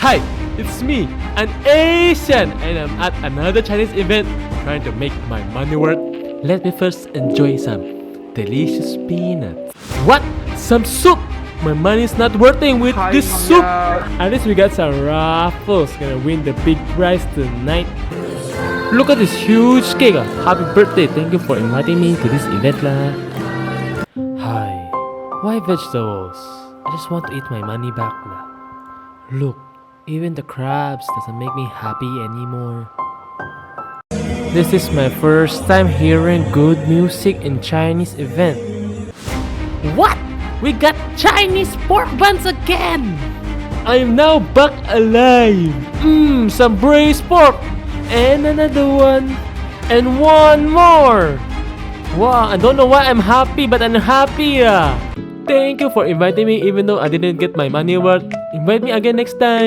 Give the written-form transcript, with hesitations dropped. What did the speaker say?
Hi, it's me, an Asian, and I'm at another Chinese event trying to make my money worth. Let me first enjoy some delicious peanuts. What? Some soup? My money's not working with this soup. At least we got some Ruffles. Gonna win the big prize tonight. Look at this huge cake. Happy birthday. Thank you for inviting me to this event lah. Hi. Why vegetables? I just want to eat my money back lah. Look, even the crabs doesn't make me happy anymore. This is my first time hearing good music in Chinese event. What? We got Chinese pork buns again! I am now back alive! Some braised pork! And another one! And one more! Wow, I don't know why I'm happy, but I'm happy! Thank you for inviting me even though I didn't get my money worth. Invite me again next time!